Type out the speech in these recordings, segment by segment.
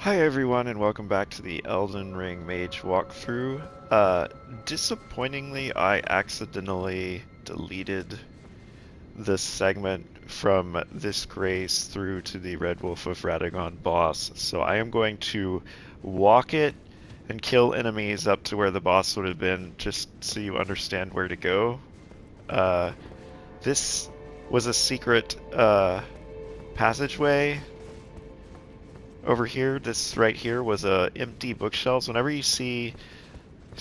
Hi everyone and welcome back to the Elden Ring Mage walkthrough. Disappointingly, I accidentally deleted the segment from this grace through to the Red Wolf of Radagon boss, so I am going to walk it and kill enemies up to where the boss would have been, just so you understand where to go. This was a secret passageway over here. This right here was empty bookshelves. Whenever you see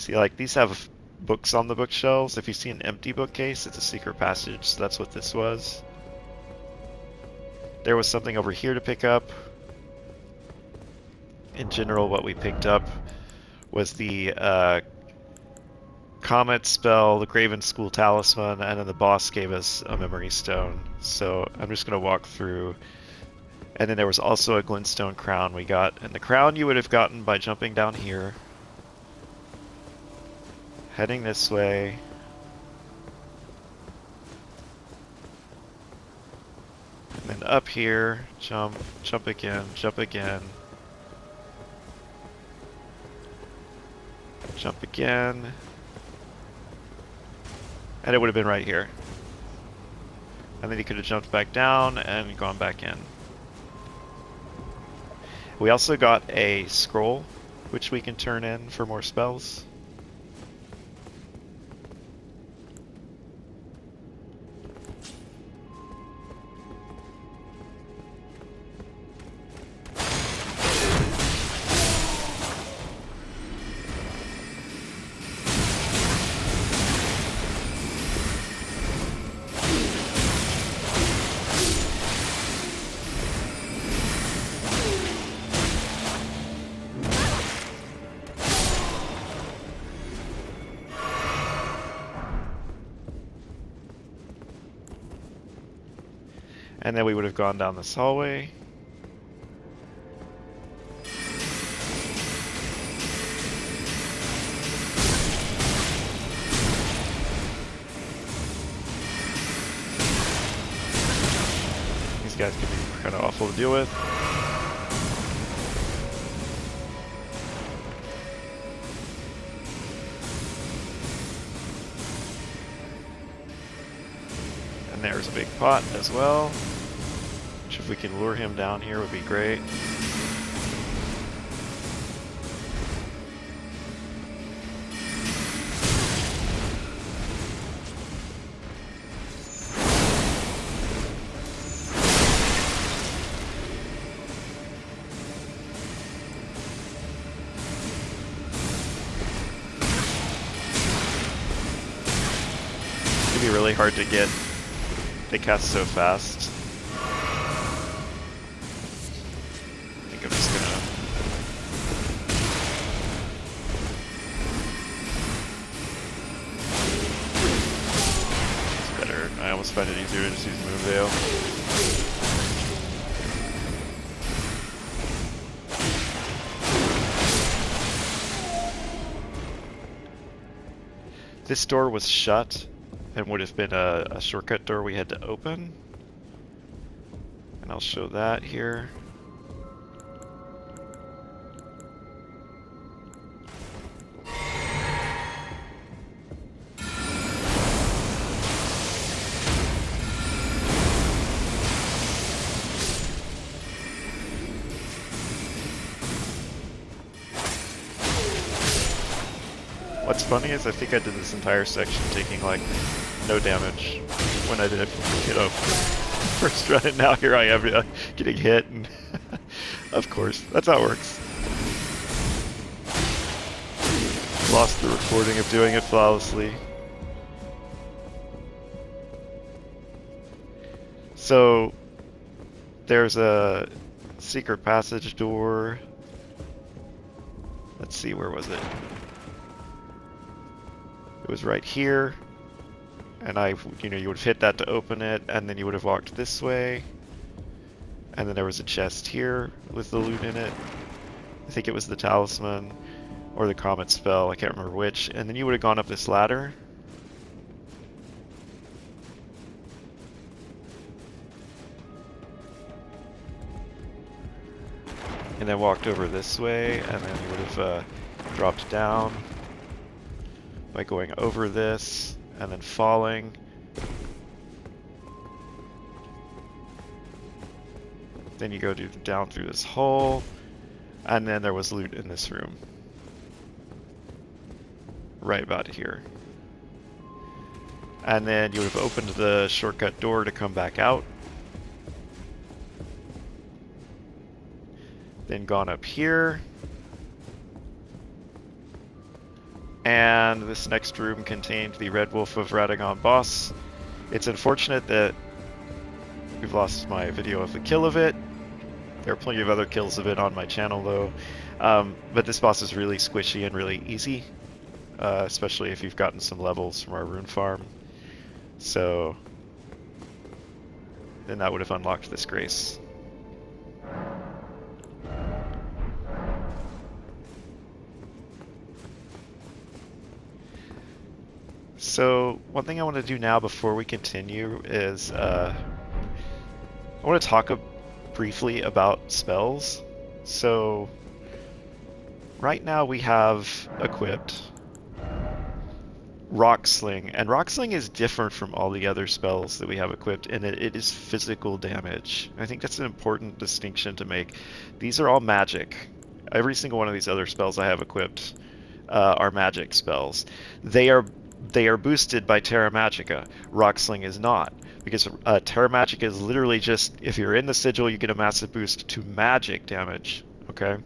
like these have books on the bookshelves. If you see an empty bookcase, it's a secret passage. So that's what this was. There was something over here to pick up. In general, what we picked up was the Comet spell, the Graven-School Talisman, and then the boss gave us a memory stone. So I'm just going to walk through. And then there was also a Glintstone crown we got. And the crown you would have gotten by jumping down here. Heading this way. And then up here, jump, jump again, jump again. Jump again. And it would have been right here. And then you could have jumped back down and gone back in. We also got a scroll, which we can turn in for more spells. And then we would have gone down this hallway. These guys can be kind of awful to deal with. And there's a big pot as well. Which, if we can lure him down here, would be great. It'd be really hard to get. They cast so fast. I find it easier to just use Moonveil. This door was shut and would have been a shortcut door we had to open. And I'll show that here. What's funny is I think I did this entire section taking like no damage when I did it, first run, and now here I am getting hit, and of course, that's how it works. Lost the recording of doing it flawlessly. So there's a secret passage door. Let's see, where was it? It was right here, and you would have hit that to open it, and then you would have walked this way, and then there was a chest here with the loot in it. I think it was the Talisman, or the Comet spell, I can't remember which, and then you would have gone up this ladder. and then walked over this way, and then you would have dropped down by going over this, and then falling. Then you go down through this hole, and then there was loot in this room. Right about here. And then you would have opened the shortcut door to come back out. Then gone up here. And this next room contained the Red Wolf of Radagon boss. It's unfortunate that we've lost my video of the kill of it. There are plenty of other kills of it on my channel though. But this boss is really squishy and really easy. Especially if you've gotten some levels from our rune farm. So then that would have unlocked this grace. So one thing I want to do now before we continue is I want to talk briefly about spells. So right now we have equipped Rock Sling, and Rock Sling is different from all the other spells that we have equipped, and it is physical damage. I think that's an important distinction to make. These are all magic. Every single one of these other spells I have equipped are magic spells. They are boosted by Terra Magica. Rock Sling is not, because Terra Magica is literally just, if you're in the sigil, you get a massive boost to magic damage, okay?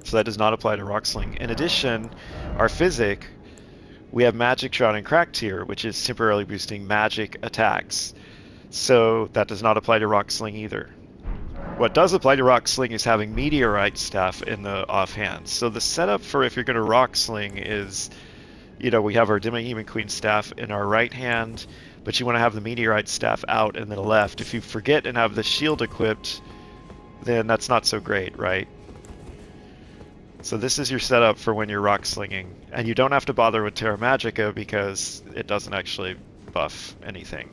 So that does not apply to Rock Sling. In addition, our Physic, we have Magic Shroud and Crack Tier, which is temporarily boosting magic attacks. So that does not apply to Rock Sling either. What does apply to Rock Sling is having Meteorite Staff in the offhand. So the setup for if you're going to Rock Sling is, you know, we have our Demon Queen Staff in our right hand, but you want to have the Meteorite Staff out in the left. If you forget and have the shield equipped, then that's not so great, right? So this is your setup for when you're rock slinging, and you don't have to bother with Terra Magica because it doesn't actually buff anything.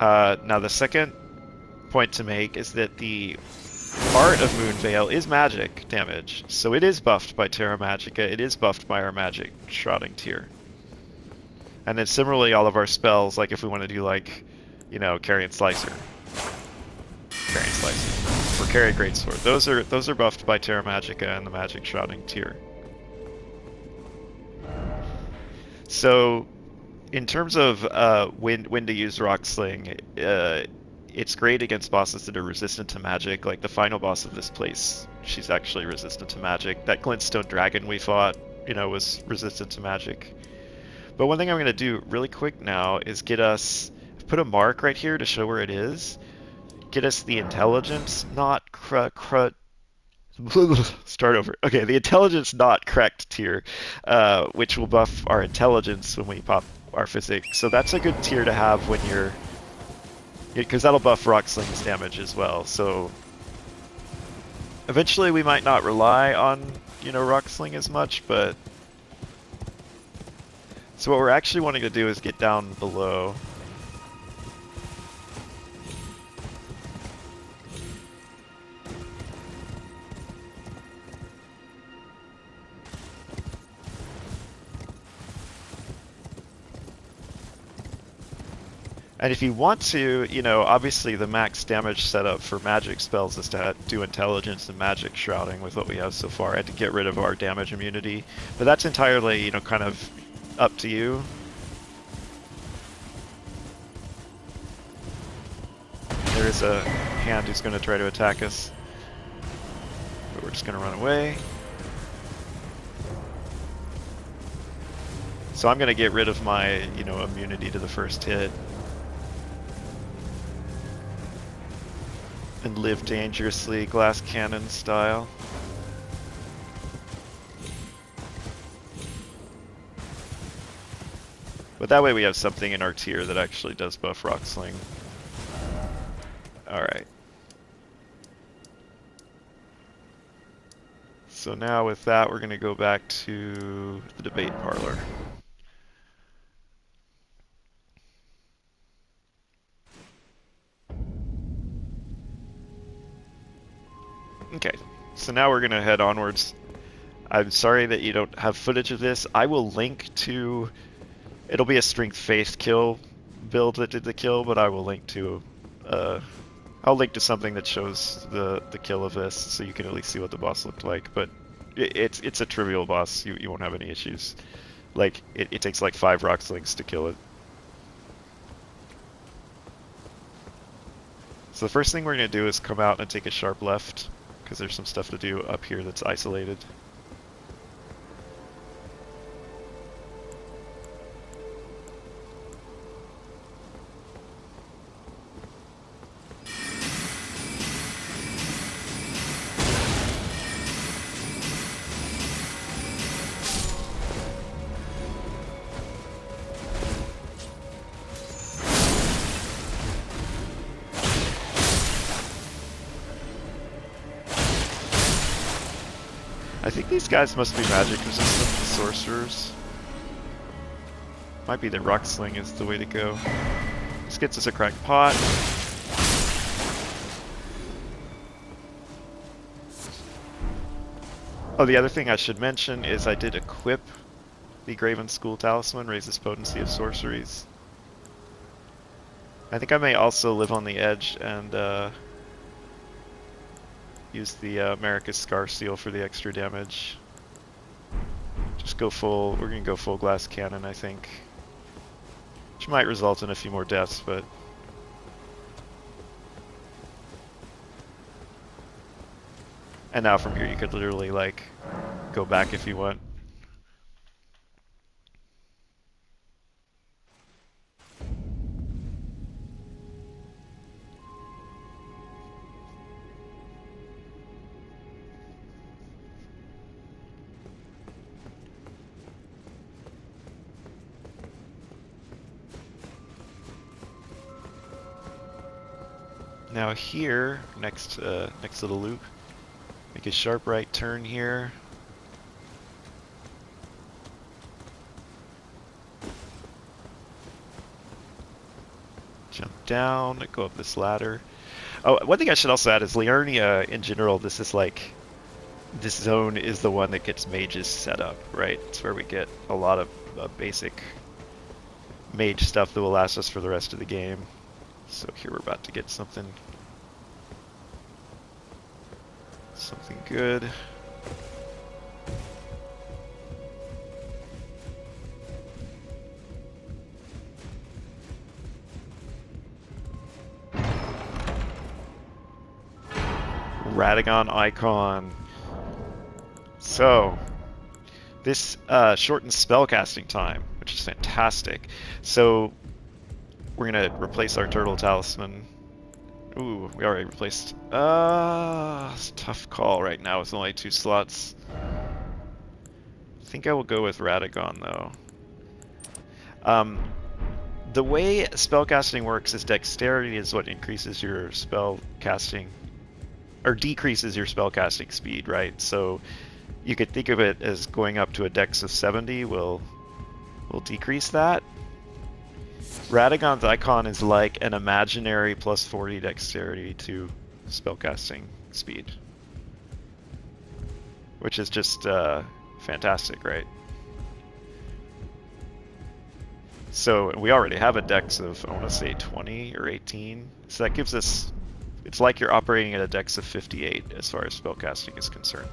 Now the second point to make is that the Art of Moonveil is magic damage, so it is buffed by Terra Magica, it is buffed by our Magic Shrouding tier. And then similarly all of our spells, like if we want to do like, you know, Carian Slicer. Or Carry Greatsword. Those are buffed by Terra Magica and the Magic Shrouding tier. So, in terms of when to use Rock Sling, it's great against bosses that are resistant to magic. Like the final boss of this place, she's actually resistant to magic. That Glintstone Dragon we fought, you know, was resistant to magic. But one thing I'm going to do really quick now is get us, put a mark right here to show where it is. Get us the intelligence, not start over. Okay, the intelligence not correct tier, which will buff our intelligence when we pop our physics. So that's a good tier to have when you're, because that'll buff Rock Sling's damage as well. So eventually we might not rely on, you know, Rock Sling as much, but so what we're actually wanting to do is get down below. And if you want to, you know, obviously the max damage setup for magic spells is to do intelligence and magic shrouding with what we have so far, and to get rid of our damage immunity. But that's entirely, you know, kind of up to you. There is a hand who's going to try to attack us, but we're just going to run away. So I'm going to get rid of my, you know, immunity to the first hit. And live dangerously, glass cannon style. But that way we have something in our tier that actually does buff Rock Sling. Alright. So now with that, we're going to go back to the debate parlor. Okay, so now we're gonna head onwards. I'm sorry that you don't have footage of this. I will link to... It'll be a strength-based kill build that did the kill, but I will link to... I'll link to something that shows the kill of this, so you can at least see what the boss looked like. But it's a trivial boss. You won't have any issues. Like, it takes like 5 rock slings to kill it. So the first thing we're going to do is come out and take a sharp left, because there's some stuff to do up here that's isolated. I think these guys must be magic resistant to sorcerers. Might be the rock sling is the way to go. This gets us a cracked pot. Oh, the other thing I should mention is I did equip the Graven-School Talisman, raises potency of sorceries. I think I may also live on the edge and use the America's Scar Seal for the extra damage. Just go full, we're gonna go full glass cannon, I think. Which might result in a few more deaths, but... And now from here you could literally, like, go back if you want. Now here, next little loop, make a sharp right turn here. Jump down, go up this ladder. Oh, one thing I should also add is Liurnia in general, this is like, this zone is the one that gets mages set up, right? It's where we get a lot of basic mage stuff that will last us for the rest of the game. So here we're about to get something good. Radagon Icon. So this shortens spellcasting time, which is fantastic. So we're gonna replace our turtle talisman. Ooh, we already replaced. It's a tough call right now with only 2 slots. I think I will go with Radagon though. The way spellcasting works is dexterity is what increases your spell casting, or decreases your spellcasting speed, right? So you could think of it as going up to a dex of 70 will decrease that. Radagon's Icon is like an imaginary plus 40 dexterity to spellcasting speed. Which is just fantastic, right? So we already have a dex of, I want to say 20 or 18. So that gives us, it's like you're operating at a dex of 58 as far as spellcasting is concerned.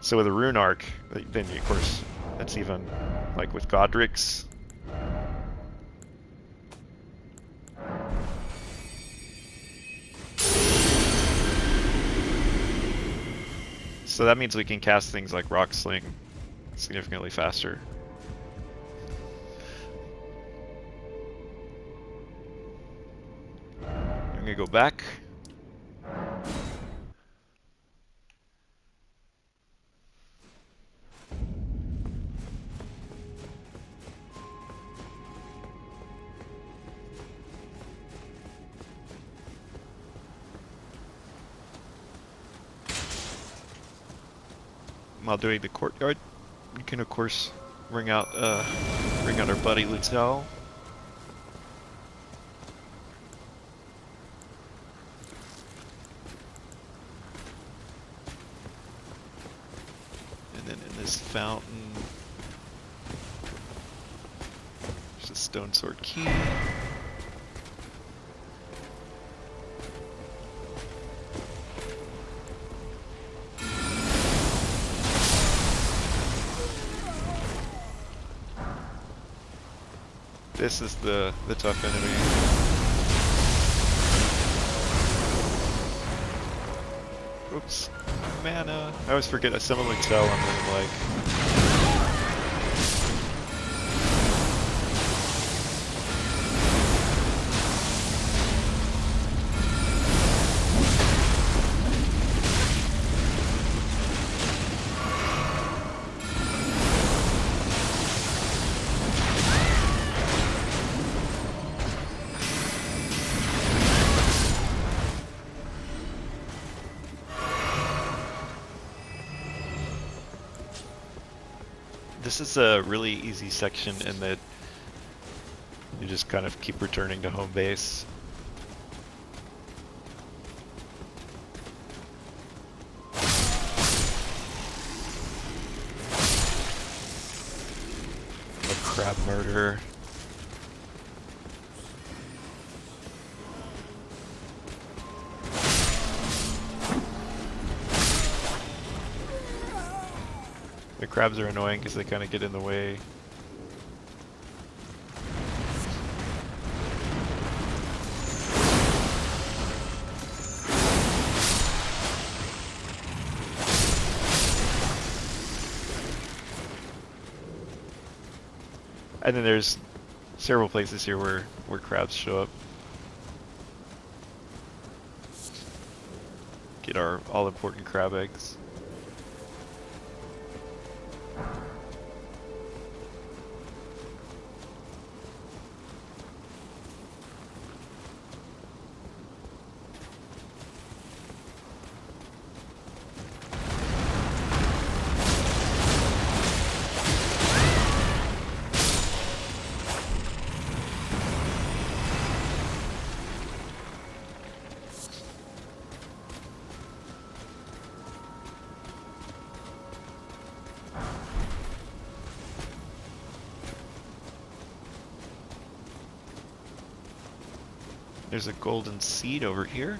So with a Rune Arc, then of course, that's even like with Godric's. So that means we can cast things like Rock Sling significantly faster. I'm gonna go back. While doing the courtyard, we can of course bring out our buddy Lutel. then in this fountain, there's a Stonesword Key. This is the tough enemy. Oops. Mana. I always forget someone like Cell I'm really like. This is a really easy section in that you just kind of keep returning to home base. A crab murder. The crabs are annoying because they kind of get in the way. And then there's several places here where crabs show up. Get our all-important crab eggs. There's a golden seed over here.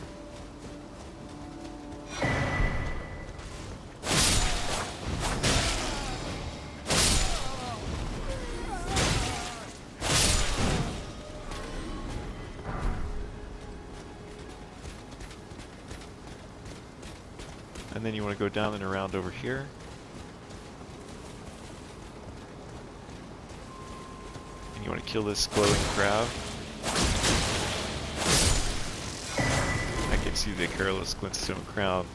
And then you want to go down and around over here. And you want to kill this glowing crab. Gives you the Karolos Glintstone crown.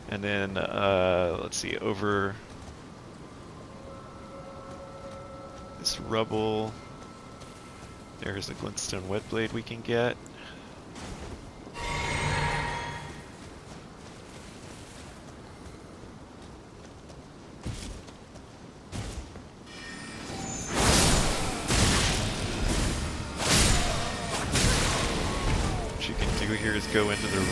And then let's see, over this rubble there's a Glintstone Whetblade we can get. Go into the room.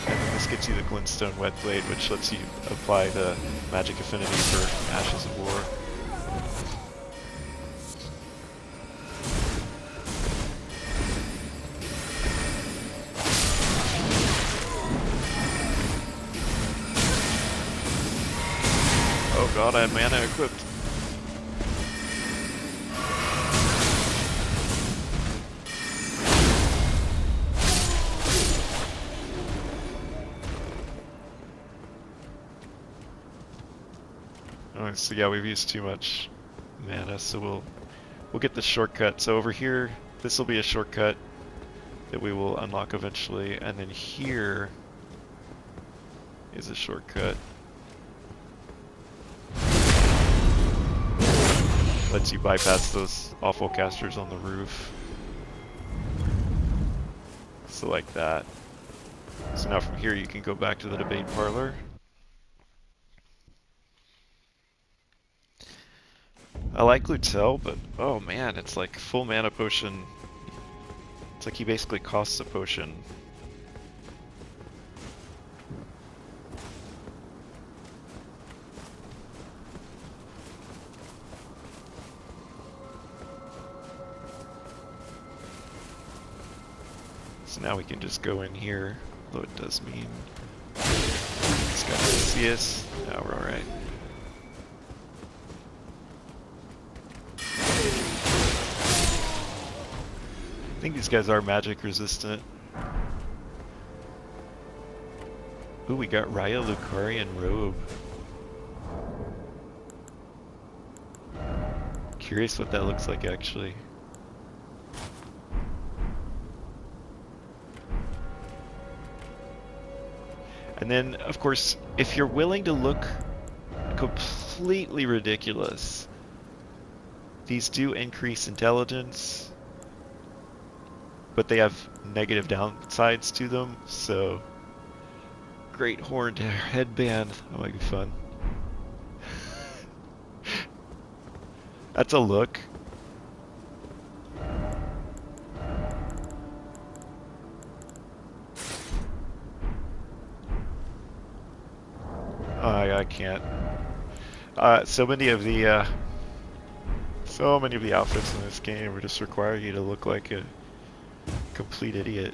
And then this gets you the Glintstone Whetblade, which lets you apply the magic affinity for Ashes of War. Oh god, I have mana equipped. Oh, so yeah, we've used too much mana, so we'll get the shortcut. So over here, this will be a shortcut that we will unlock eventually, and then here is a shortcut. Lets you bypass those awful casters on the roof. select that. So now from here you can go back to the debate parlor. I like Lutel, but oh man, it's like full mana potion. It's like he basically costs a potion. So now we can just go in here, though it does mean it's got to see us. Now we're alright. I think these guys are magic resistant. Ooh, we got Raya Lucarian Robe. Curious what that looks like actually. And then, of course, if you're willing to look completely ridiculous, these do increase intelligence, but they have negative downsides to them, so Great Horned Headband, that might be fun. That's a look. I can't. So many of the outfits in this game would just require you to look like a complete idiot.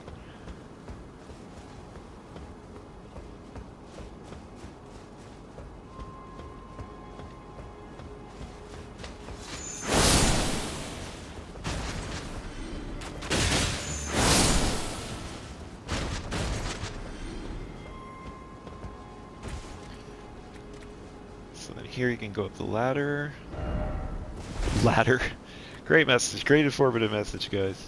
Here you can go up the ladder. Ladder. Great message. Great informative message, guys.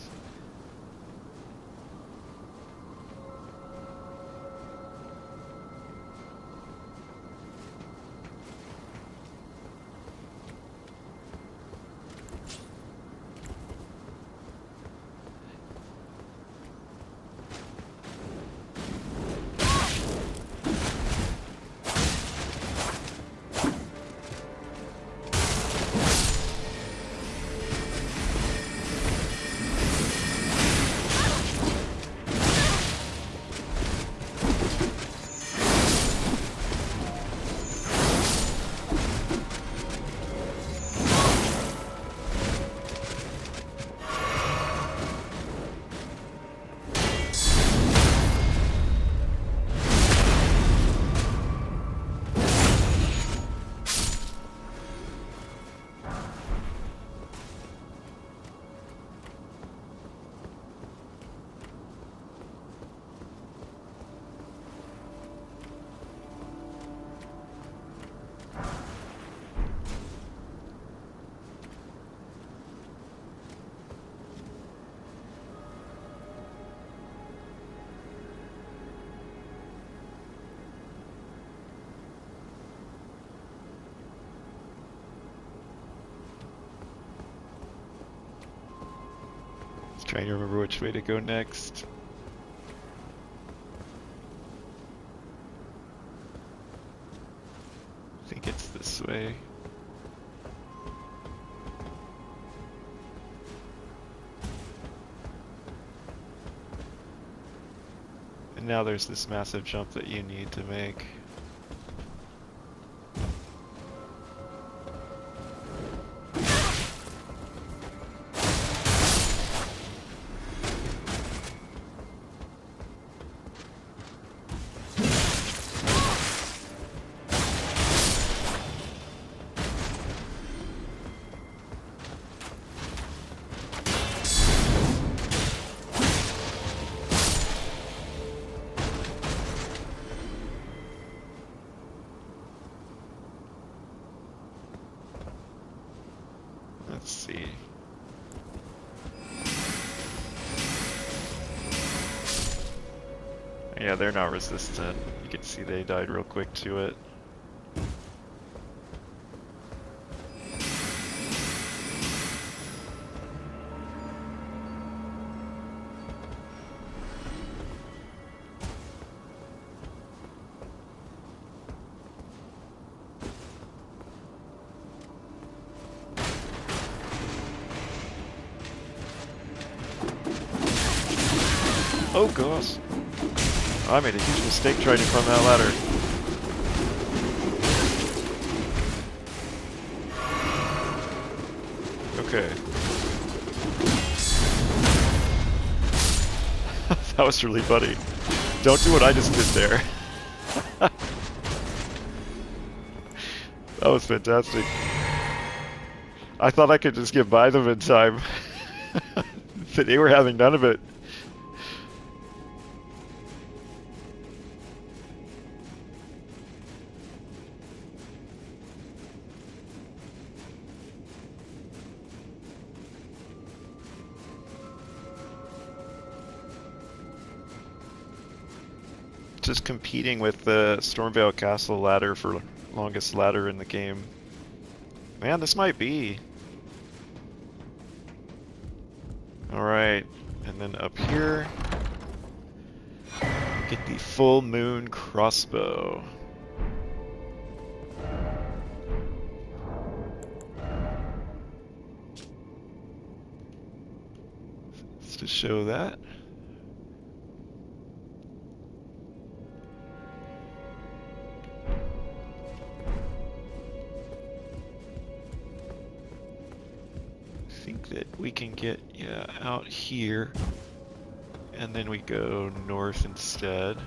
Trying to remember which way to go next. I think it's this way. And now there's this massive jump that you need to make. Let's see. Yeah, they're not resistant. You can see they died real quick to it. Oh gosh. I made a huge mistake trying to climb that ladder. Okay. That was really funny. Don't do what I just did there. That was fantastic. I thought I could just get by them in time. But they were having none of it. Just competing with the Stormveil Castle ladder for longest ladder in the game. Man, this might be. Alright, and then up here, get the Full Moon Crossbow. Just to show that. I think that we can get, yeah, out here, and then we go north instead.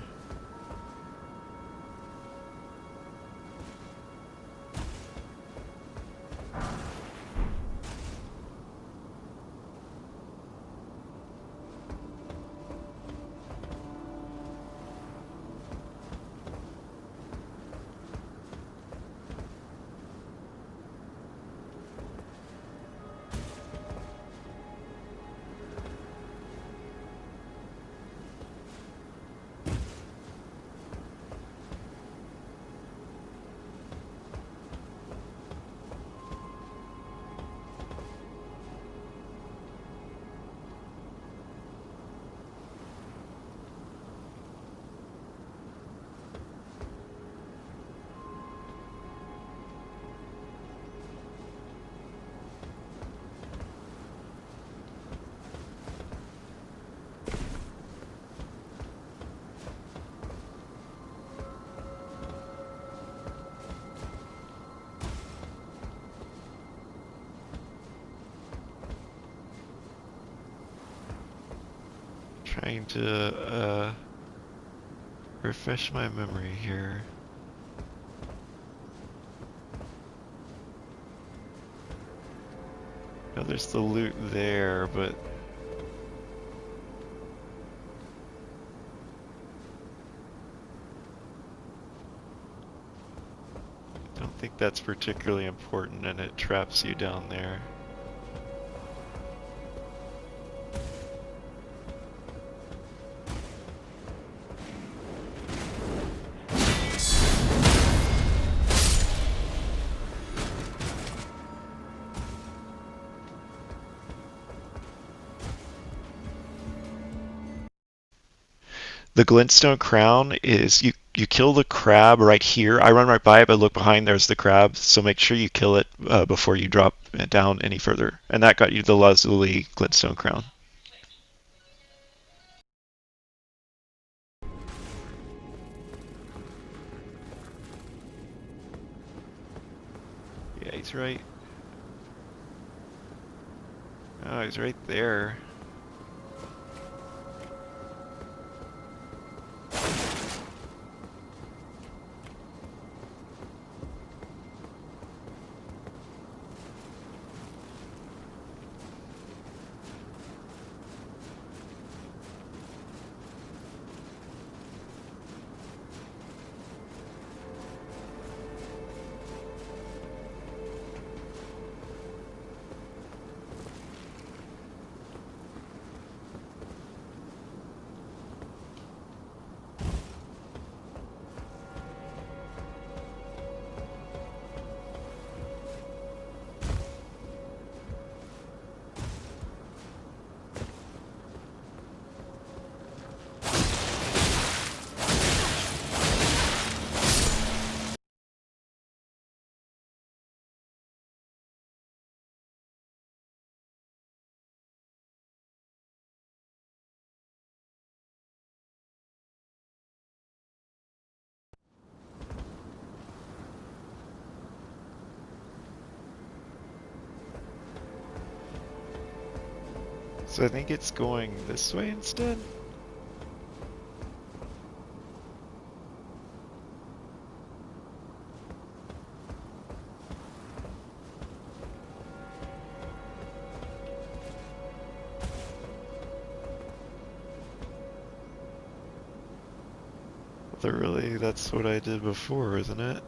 Trying to refresh my memory here. No, there's the loot there, but I don't think that's particularly important, and it traps you down there. The Glintstone crown is you kill the crab right here. I run right by it, but look behind, there's the crab. So make sure you kill it before you drop it down any further. And that got you the Lazuli Glintstone crown. Yeah, he's right. Oh, he's right there. So I think it's going this way instead? Literally, that's what I did before, isn't it?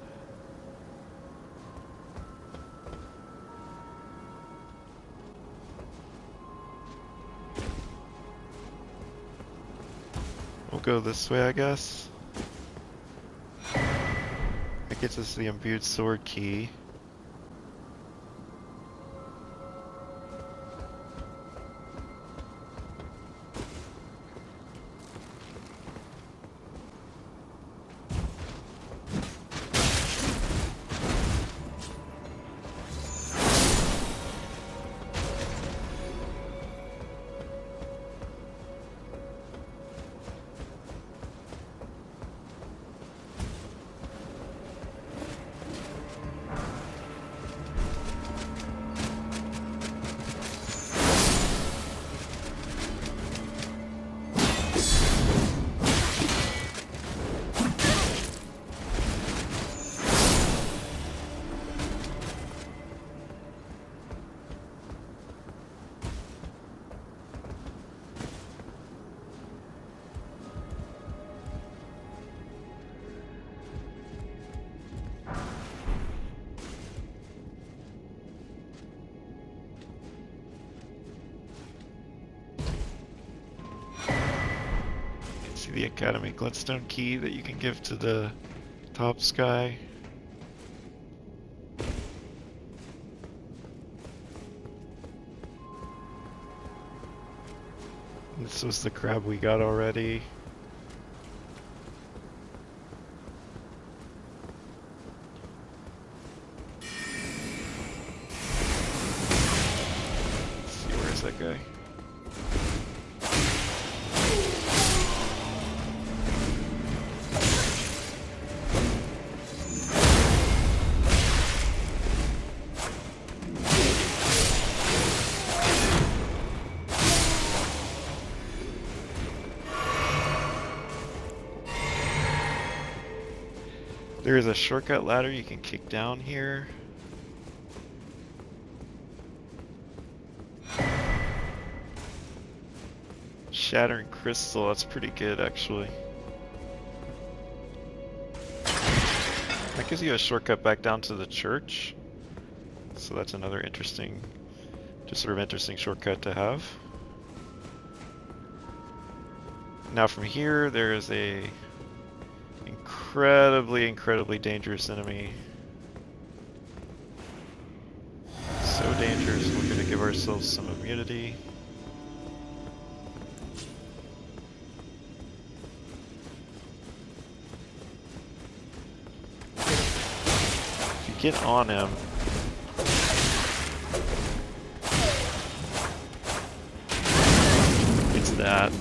We'll go this way, I guess. That gets us the Imbued Sword Key. See the Academy Glintstone Key that you can give to the top sky. This was the crab we got already. Let's see, where's that guy? There is a shortcut ladder you can kick down here. Shattering Crystal, that's pretty good actually. That gives you a shortcut back down to the church. So that's another interesting, just sort of interesting shortcut to have. Now from here, there is a incredibly dangerous enemy. So dangerous, we're gonna give ourselves some immunity. If you get on him, it's that.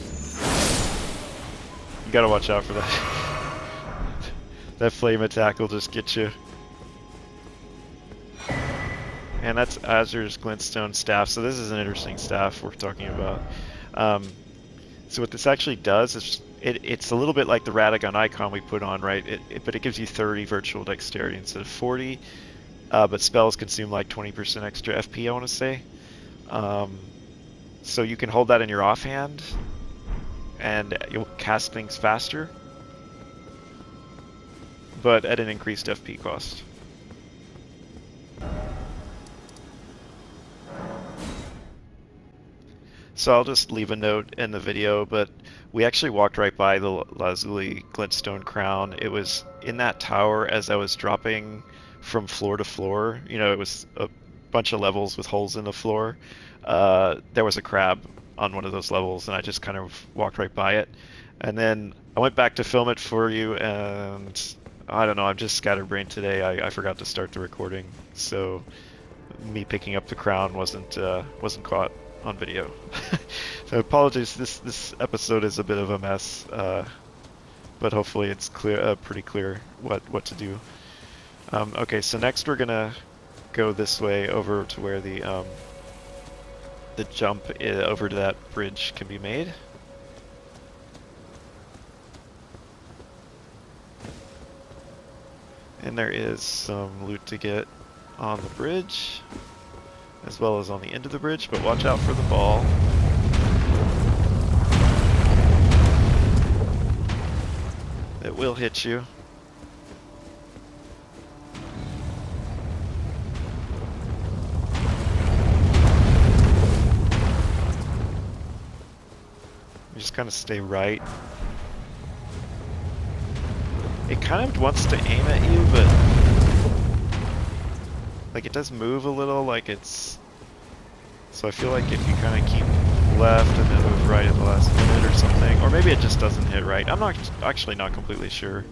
You gotta watch out for that. That flame attack will just get you. And that's Azur's Glintstone staff. So this is an interesting staff we're talking about. So what this actually does is it's a little bit like the Radagon Icon we put on, right? But it gives you 30 virtual dexterity instead of 40. But spells consume like 20% extra FP, I want to say. So you can hold that in your offhand, and you'll cast things faster, but at an increased FP cost. So I'll just leave a note in the video, but we actually walked right by the Lazuli Glintstone crown. It was in that tower as I was dropping from floor to floor. You know, it was a bunch of levels with holes in the floor. There was a crab on one of those levels, and I just kind of walked right by it. And then I went back to film it for you, and I don't know, I'm just scatterbrained today. I forgot to start the recording, so me picking up the crown wasn't caught on video. So apologies, this episode is a bit of a mess, but hopefully it's clear, pretty clear what to do. Okay, so next we're gonna go this way over to where the the jump over to that bridge can be made. And there is some loot to get on the bridge, as well as on the end of the bridge, but watch out for the ball. It will hit you. You just kind of stay right. It kind of wants to aim at you, but like it does move a little, like it's... So I feel like if you kind of keep left and then move right at the last minute or something, or maybe it just doesn't hit right. I'm not actually not completely sure.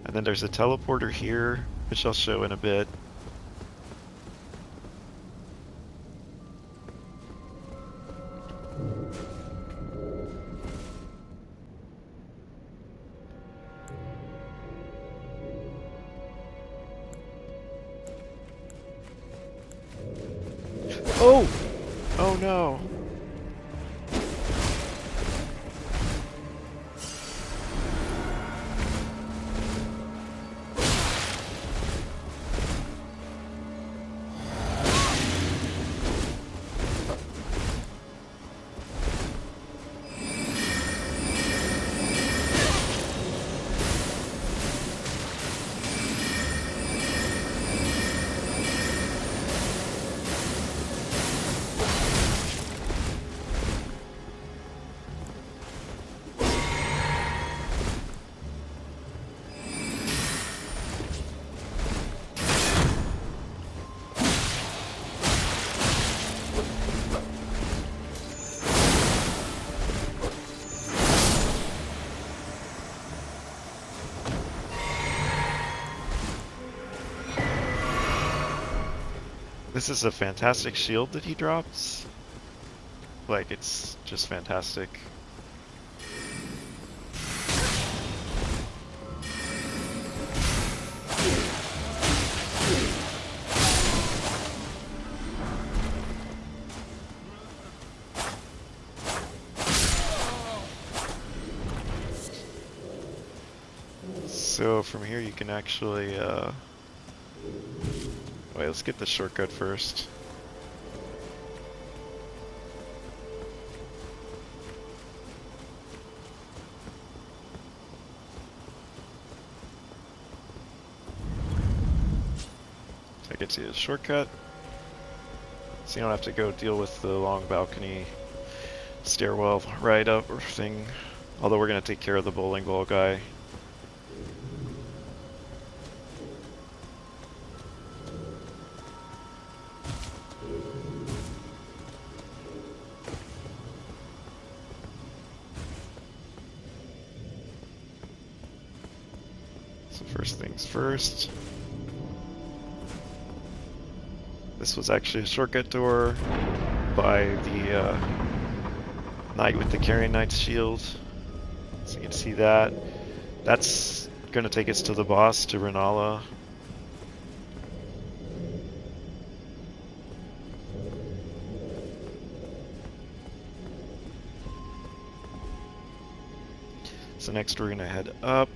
And then there's a teleporter here, which I'll show in a bit. Oh! Oh no! This is a fantastic shield that he drops. Like, it's just fantastic. So from here you can actually wait, let's get the shortcut first. So that gets you the shortcut. So you don't have to go deal with the long balcony stairwell ride up or thing. Although we're going to take care of the bowling ball guy. First things first. This was actually a shortcut door by the knight with the Carian Knight's shield. So you can see that. That's going to take us to the boss, to Rennala. So next we're going to head up.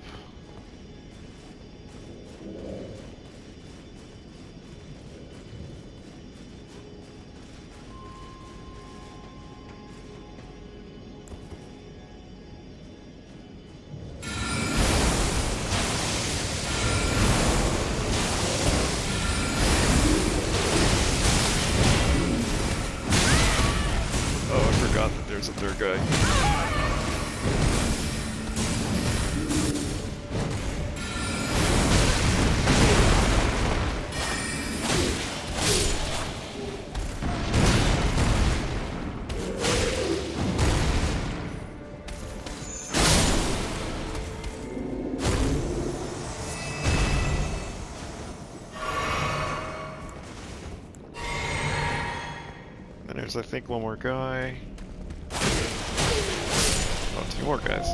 There's a third guy. And there's, I think, one more guy. Any more guys.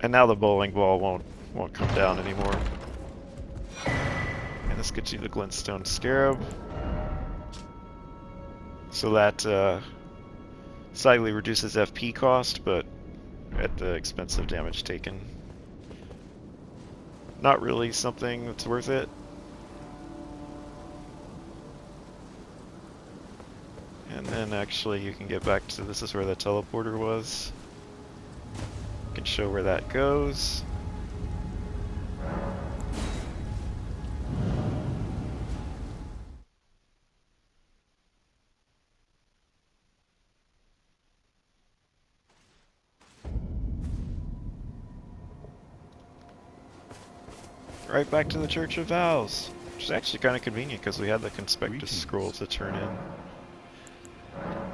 And now the bowling ball won't come down anymore. And this gets you the Glintstone Scarab. So that slightly reduces FP cost, but at the expense of damage taken. Not really something that's worth it. And then actually you can get back to, this is where the teleporter was. You can show where that goes. Right back to the Church of Vows, which is actually kind of convenient because we had the Conspectus scroll to turn in.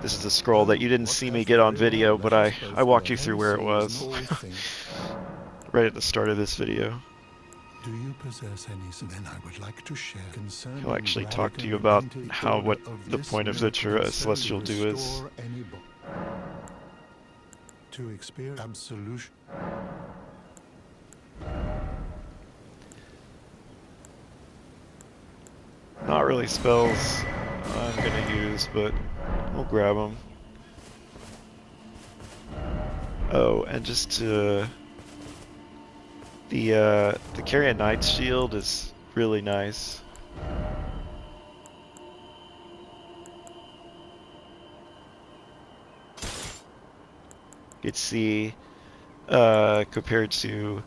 This is a scroll that you didn't see me get on video, but I walked you through where it was. Right at the start of this video. Do you possess any? Then I would like to share. He'll actually talk to you about what the point of the Celestial Dew is. To experience absolution. Not really spells I'm gonna use, but we'll grab them. Oh, and just to... The Carian Knight's Shield is really nice. You can see, compared to...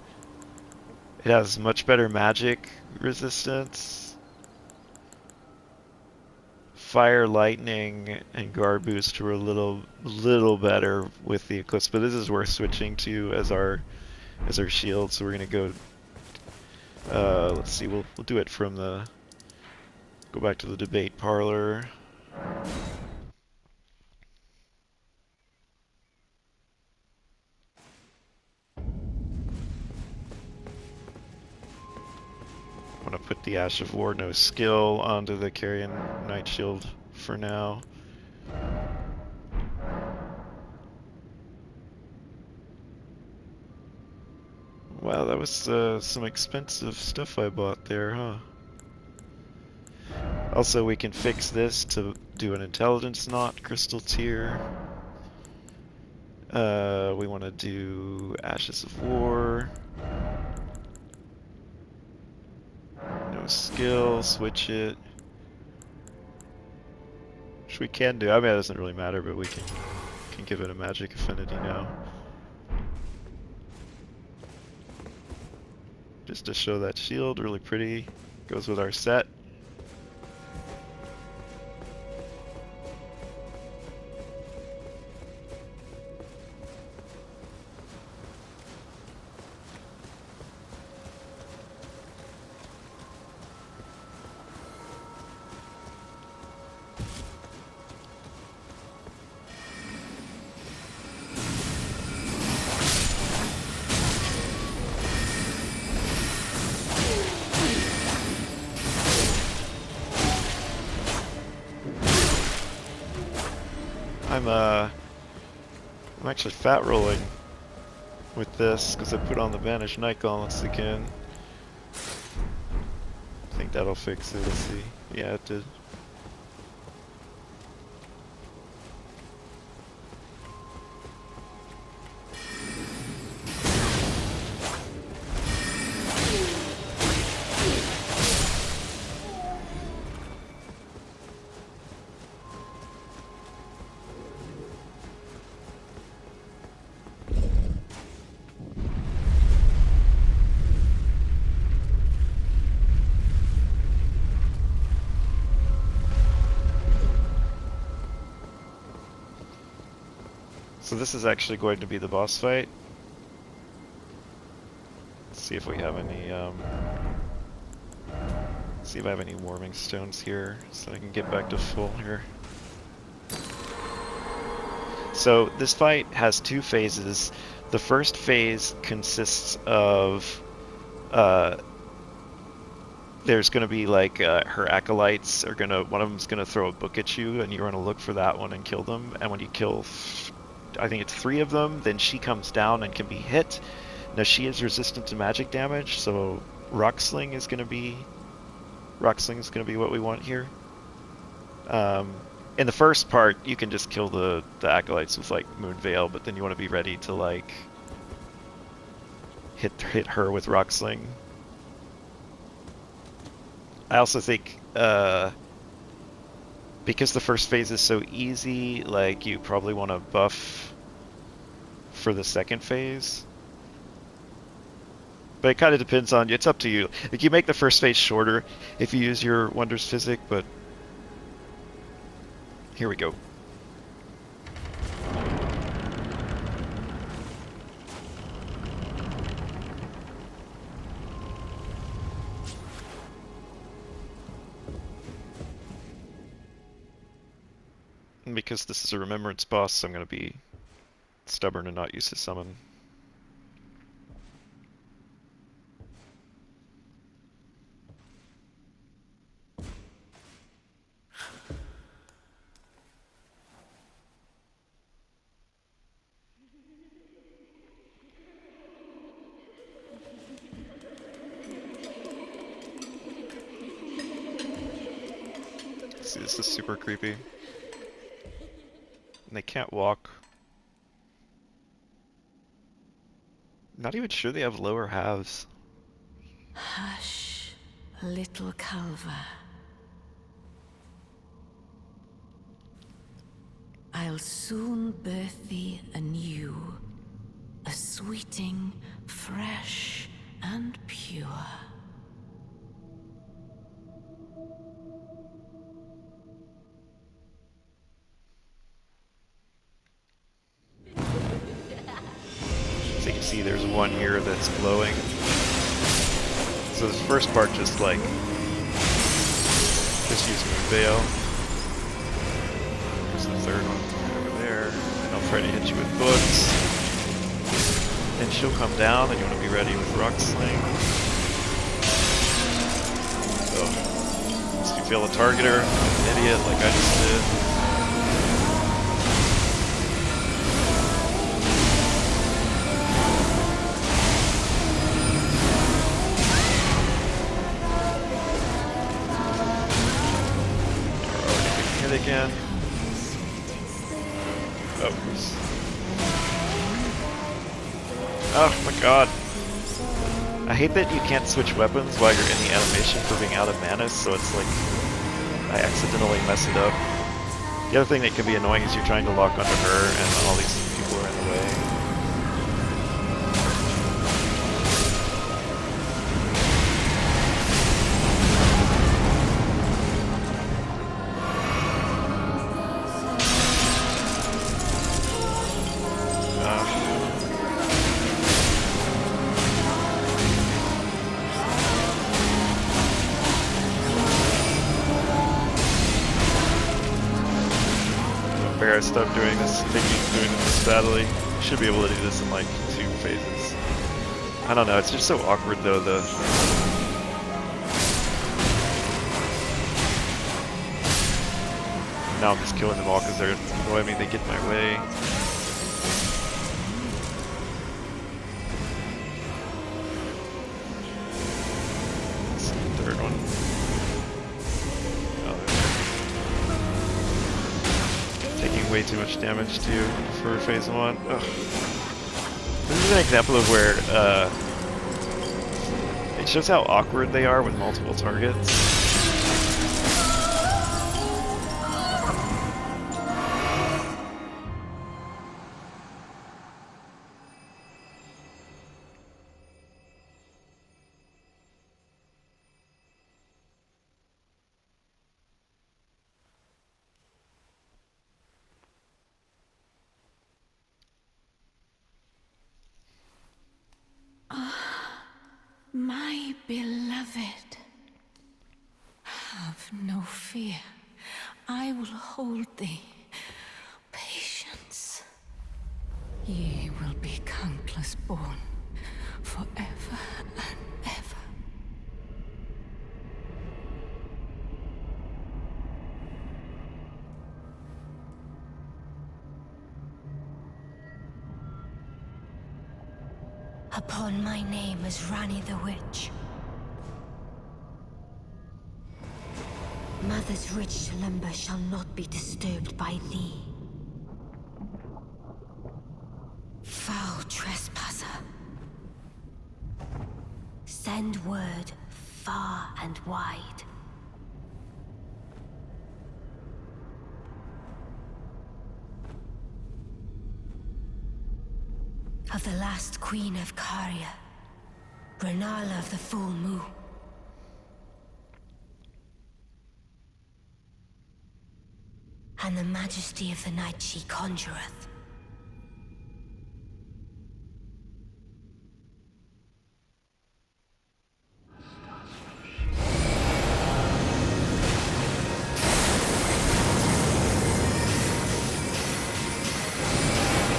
It has much better magic resistance. Fire, lightning, and guard boost were a little better with the Eclipse, but this is worth switching to as our shield. So we're gonna go. Let's see. We'll do it from the. Go back to the debate parlor. I'm gonna put the Ash of War no skill onto the Carian Knight Shield for now. Wow, that was some expensive stuff I bought there, huh? Also, we can fix this to do an Intelligence Knot Crystal Tier. We want to do Ashes of War. No skill, switch it. Which we can do. I mean, it doesn't really matter, but we can give it a magic affinity now. Just to show that shield, really pretty. Goes with our set. I'm actually fat rolling with this because I put on the Banished Night Gauntlets again. I think that'll fix it. Let's see. Yeah, it did. So this is actually going to be the boss fight. Let's see if we have any, see if I have any warming stones here, so I can get back to full here. So this fight has two phases. The first phase consists of there's going to be like her acolytes are going to, one of them's going to throw a book at you, and you're going to look for that one and kill them. And when you kill, I think it's 3 of them, then she comes down and can be hit. Now she is resistant to magic damage, so Rocksling is going to be what we want here. In the first part, you can just kill the acolytes with like Moonveil, but then you want to be ready to like hit her with Rocksling. I also think because the first phase is so easy, like you probably want to buff for the second phase. But it kind of depends on, it's up to you. Like you make the first phase shorter if you use your Wondrous Physic, but here we go. And because this is a Remembrance boss, I'm going to be stubborn and not use his summon. See, this is super creepy. And they can't walk. Not even sure they have lower halves. Hush, little Calva. I'll soon birth thee anew, a sweeting, fresh and pure. So you can see there's one here that's glowing. So this first part just like, just use Moonveil. There's the third one over there. And I'll try to hit you with books. Then she'll come down and you want to be ready with Rocksling. So, if you fail a targeter, an idiot like I just did. Again. Oops. Oh my god. I hate that you can't switch weapons while you're in the animation for being out of mana, so it's like I accidentally mess it up. The other thing that can be annoying is you're trying to lock onto her and all these people are in the way. I stopped doing this, doing this badly. Should be able to do this in like 2 phases. I don't know, it's just so awkward though, now I'm just killing them all because they're annoying me, they get in my way. It's the third one. Way too much damage too for phase 1. Ugh. This is an example of where it shows how awkward they are with multiple targets. My beloved, have no fear. I will hold thee. Patience. Ye will be countless born, forever and ever. upon my name as Rani the Witch. Mother's rich slumber shall not be disturbed by thee. Foul trespasser. Send word far and wide. Of the last queen of Caria, Rennala of the full moon. And the majesty of the night she conjureth.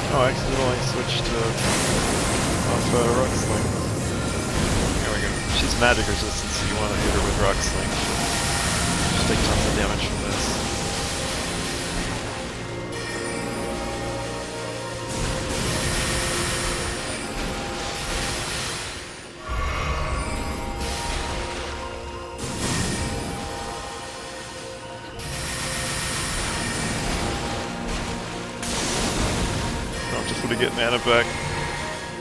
Oh, I accidentally switched off Rock Sling. There we go. She's magic resistant, so you want to hit her with Rock Sling. She'll take tons of damage from this. To get mana back.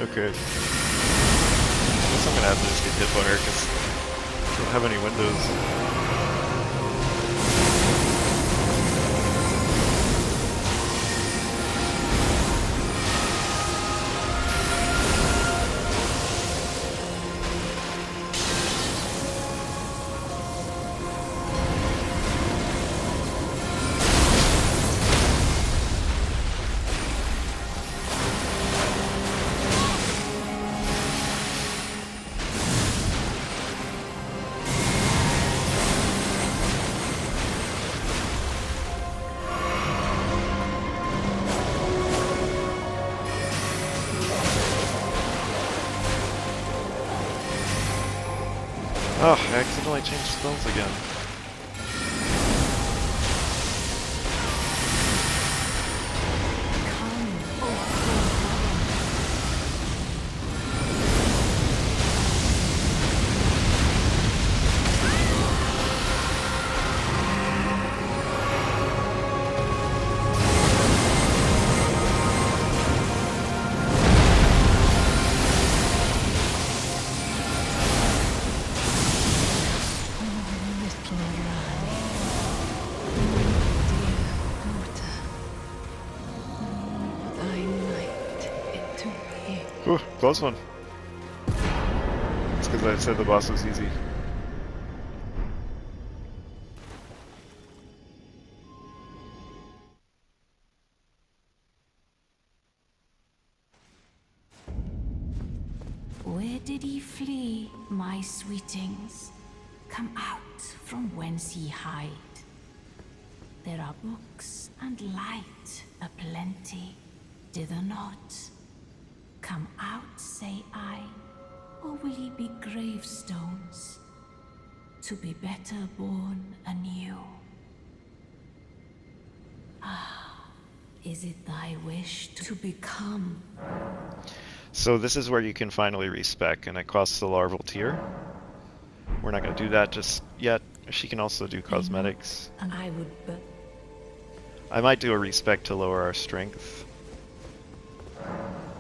Okay. What's I'm gonna have to just get hit by her because I don't have any windows. Oh, I accidentally changed spells again. Ooh, close one. It's because I said the boss was easy. Where did ye flee, my sweetings? Come out from whence ye hide. There are books and light aplenty, dither not. Come out, say I, or will ye be gravestones, to be better born anew? Ah, is it thy wish to become? So this is where you can finally respec, and it costs the larval tier. We're not going to do that just yet. She can also do cosmetics. And I would I might do a respec to lower our strength.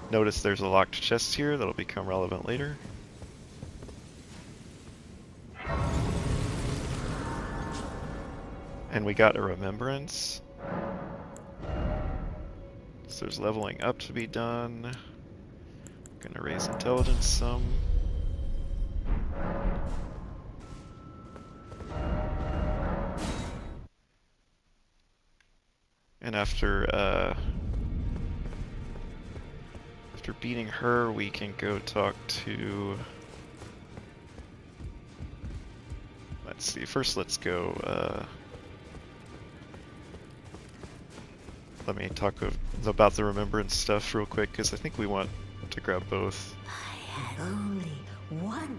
Notice there's a locked chest here that'll become relevant later. And we got a Remembrance. So there's leveling up to be done. Gonna raise intelligence some. And after beating her, we can go talk to... Let's see, first let's go... let me talk about the Remembrance stuff real quick, because I think we want to grab both. I had only one.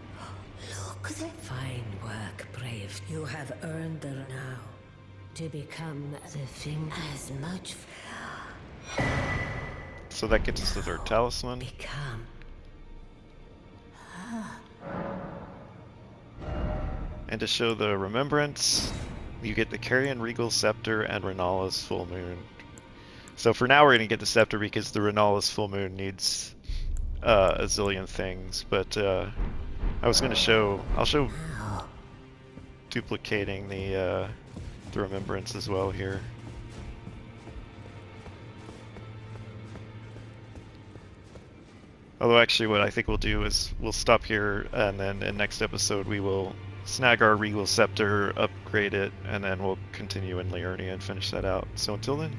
Look, the fine work, brave. You have earned the now to become the thing as much. So that gets us the third Talisman. Become And to show the Remembrance, you get the Carian Regal Scepter and Rennala's Full Moon. So for now we're going to get the Scepter because the Rennala's Full Moon needs a zillion things, but I was going to show, I'll show duplicating the Remembrance as well here. Although actually what I think we'll do is we'll stop here, and then in next episode we will snag our Regal Scepter, upgrade it, and then we'll continue in Liurnia and finish that out. So until then.